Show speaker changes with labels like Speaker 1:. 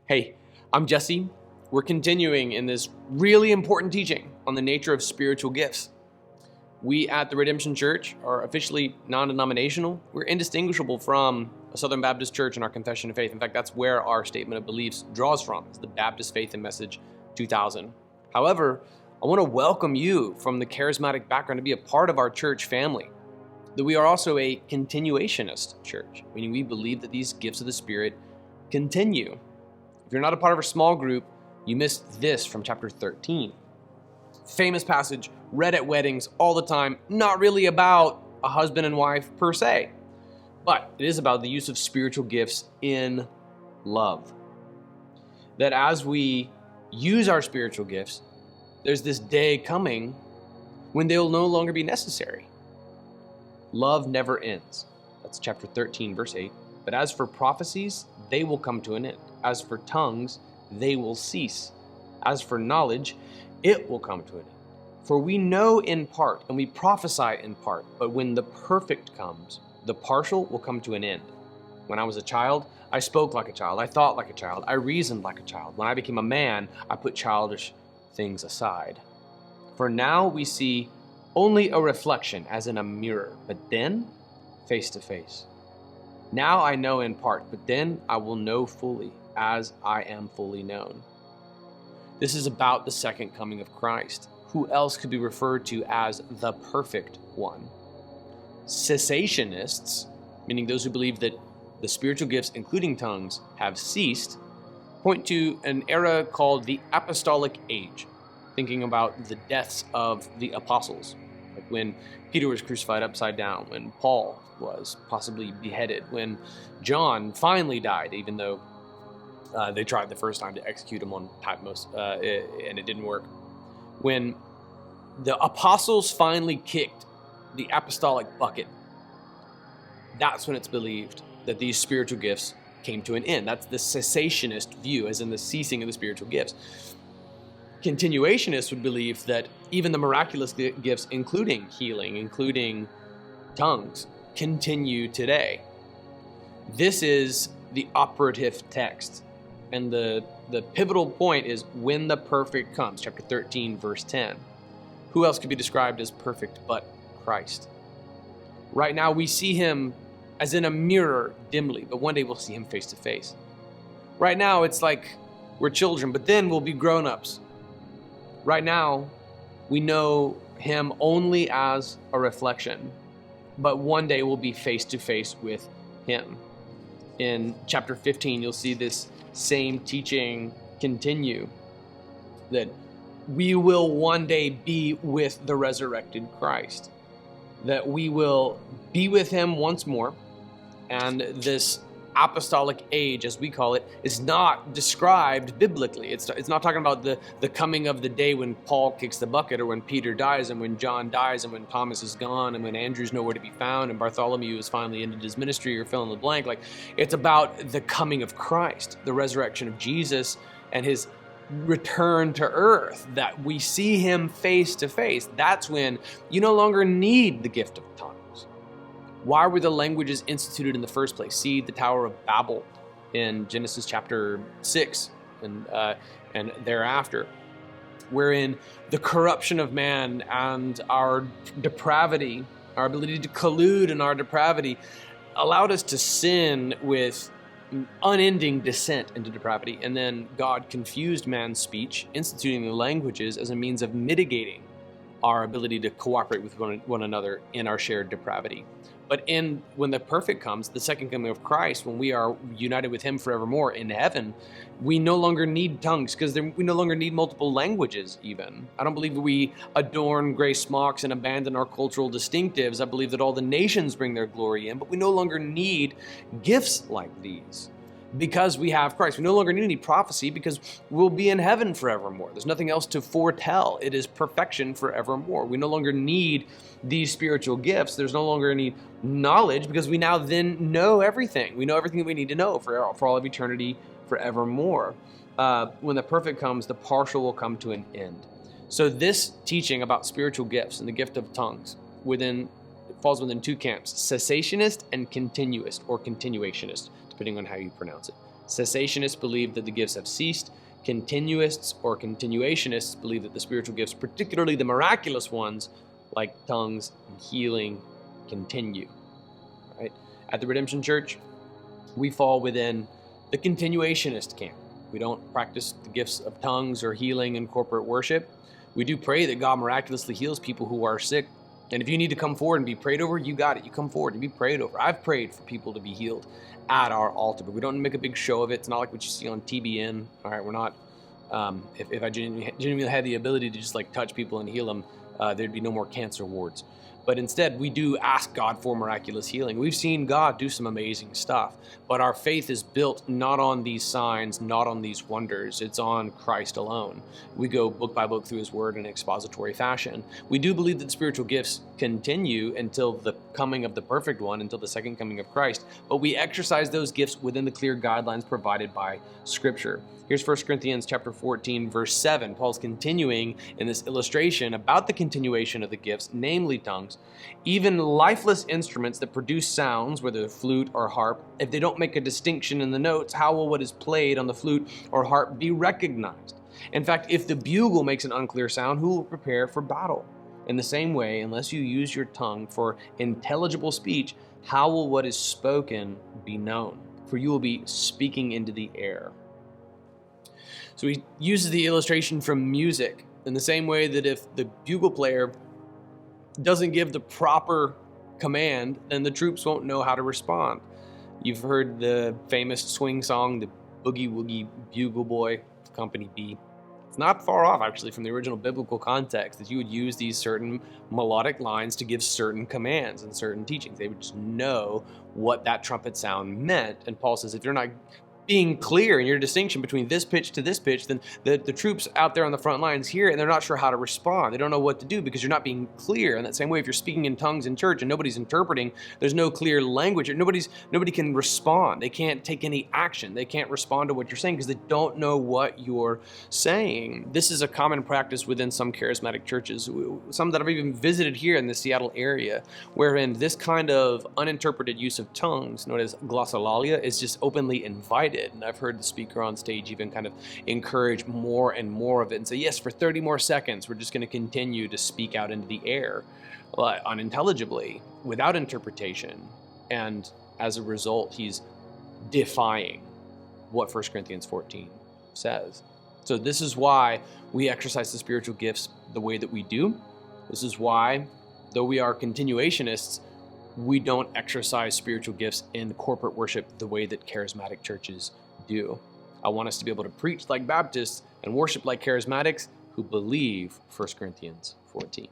Speaker 1: Hey, I'm Jesse. We're continuing in this really important teaching on the nature of spiritual gifts. We at the Redemption Church are officially non-denominational. We're indistinguishable from a Southern Baptist church in our confession of faith. In fact, that's where our statement of beliefs draws from. It's the Baptist Faith and Message 2000. However, I want to welcome you from the charismatic background to be a part of our church family. That we are also a continuationist church, meaning we believe that these gifts of the Spirit continue. If you're not a part of our small group, you missed this from chapter 13. Famous passage, read at weddings all the time, not really about a husband and wife per se, but it is about the use of spiritual gifts in love. That as we use our spiritual gifts, there's this day coming when they will no longer be necessary. Love never ends. That's chapter 13, verse 8. But as for prophecies, they will come to an end. As for tongues, they will cease. As for knowledge, it will come to an end. For we know in part, and we prophesy in part, but when the perfect comes, the partial will come to an end. When I was a child, I spoke like a child, I thought like a child, I reasoned like a child. When I became a man, I put childish things aside. For now we see only a reflection as in a mirror, but then face to face. Now I know in part, but then I will know fully, as I am fully known. This is about the second coming of Christ. Who else could be referred to as the perfect one? Cessationists, meaning those who believe that the spiritual gifts, including tongues, have ceased, point to an era called the Apostolic Age, thinking about the deaths of the apostles, like when Peter was crucified upside down, when Paul was possibly beheaded, when John finally died, even though they tried the first time to execute him on Patmos, and it didn't work. When the apostles finally kicked the apostolic bucket, that's when it's believed that these spiritual gifts came to an end. That's the cessationist view, as in the ceasing of the spiritual gifts. Continuationists would believe that even the miraculous gifts, including healing, including tongues, continue today. This is the operative text. And the pivotal point is when the perfect comes, chapter 13, verse 10. Who else could be described as perfect but Christ? Right now we see him as in a mirror dimly, but one day we'll see him face to face. Right now it's like we're children, but then we'll be grown-ups. Right now we know him only as a reflection, but one day we'll be face to face with him. In chapter 15, you'll see this same teaching continue, that we will one day be with the resurrected Christ, that we will be with him once more, and this apostolic age, as we call it, is not described biblically. It's not talking about the coming of the day when Paul kicks the bucket, or when Peter dies, and when John dies, and when Thomas is gone, and when Andrew's nowhere to be found, and Bartholomew has finally ended his ministry, or fill in the blank. Like, it's about the coming of Christ, the resurrection of Jesus, and his return to earth, that we see him face to face. That's when you no longer need the gift of tongues. Why were the languages instituted in the first place? See the Tower of Babel in Genesis chapter 6 and thereafter, wherein the corruption of man and our depravity, our ability to collude in our depravity, allowed us to sin with unending descent into depravity. And then God confused man's speech, instituting the languages as a means of mitigating our ability to cooperate with one another in our shared depravity. But when the perfect comes, the second coming of Christ, when we are united with him forevermore in heaven, we no longer need tongues, because we no longer need multiple languages even. I don't believe that we adorn gray smocks and abandon our cultural distinctives. I believe that all the nations bring their glory in, but we no longer need gifts like these because we have Christ. We no longer need any prophecy because we'll be in heaven forevermore. There's nothing else to foretell. It is perfection forevermore. We no longer need these spiritual gifts. There's no longer any knowledge because we now then know everything. We know everything that we need to know for all of eternity forevermore. When the perfect comes, the partial will come to an end. So this teaching about spiritual gifts and the gift of tongues falls within two camps: cessationist and continuist, or continuationist, depending on how you pronounce it. Cessationists believe that the gifts have ceased. Continuists or continuationists believe that the spiritual gifts, particularly the miraculous ones, like tongues and healing, continue. Right? At the Redemption Church, we fall within the continuationist camp. We don't practice the gifts of tongues or healing in corporate worship. We do pray that God miraculously heals people who are sick. And if you need to come forward and be prayed over, you got it. You come forward and be prayed over. I've prayed for people to be healed at our altar, but we don't make a big show of it. It's not like what you see on TBN. All right, we're not. If I genuinely had the ability to just like touch people and heal them, there'd be no more cancer wards. But instead, we do ask God for miraculous healing. We've seen God do some amazing stuff, but our faith is built not on these signs, not on these wonders. It's on Christ alone. We go book by book through his word in expository fashion. We do believe that spiritual gifts continue until the coming of the perfect one, until the second coming of Christ, but we exercise those gifts within the clear guidelines provided by Scripture. Here's 1 Corinthians chapter 14, verse 7. Paul's continuing in this illustration about the continuation of the gifts, namely tongues. Even lifeless instruments that produce sounds, whether flute or harp, if they don't make a distinction in the notes, how will what is played on the flute or harp be recognized? In fact, if the bugle makes an unclear sound, who will prepare for battle? In the same way, unless you use your tongue for intelligible speech, how will what is spoken be known? For you will be speaking into the air. So he uses the illustration from music in the same way that if the bugle player doesn't give the proper command, then the troops won't know how to respond. You've heard the famous swing song, the Boogie Woogie Bugle Boy, Company B. It's not far off, actually, from the original biblical context, that you would use these certain melodic lines to give certain commands and certain teachings. They would just know what that trumpet sound meant. And Paul says, if you're not being clear in your distinction between this pitch to this pitch, then the troops out there on the front lines hear it and they're not sure how to respond. They don't know what to do because you're not being clear. In that same way, if you're speaking in tongues in church and nobody's interpreting, there's no clear language. Nobody can respond. They can't take any action. They can't respond to what you're saying because they don't know what you're saying. This is a common practice within some charismatic churches, some that I've even visited here in the Seattle area, wherein this kind of uninterpreted use of tongues, known as glossolalia, is just openly invited. And I've heard the speaker on stage even kind of encourage more and more of it and say, yes, for 30 more seconds, we're just going to continue to speak out into the air unintelligibly, without interpretation. And as a result, he's defying what 1 Corinthians 14 says. So this is why we exercise the spiritual gifts the way that we do. This is why, though we are continuationists, we don't exercise spiritual gifts in corporate worship the way that charismatic churches do. I want us to be able to preach like Baptists and worship like charismatics who believe 1 Corinthians 14.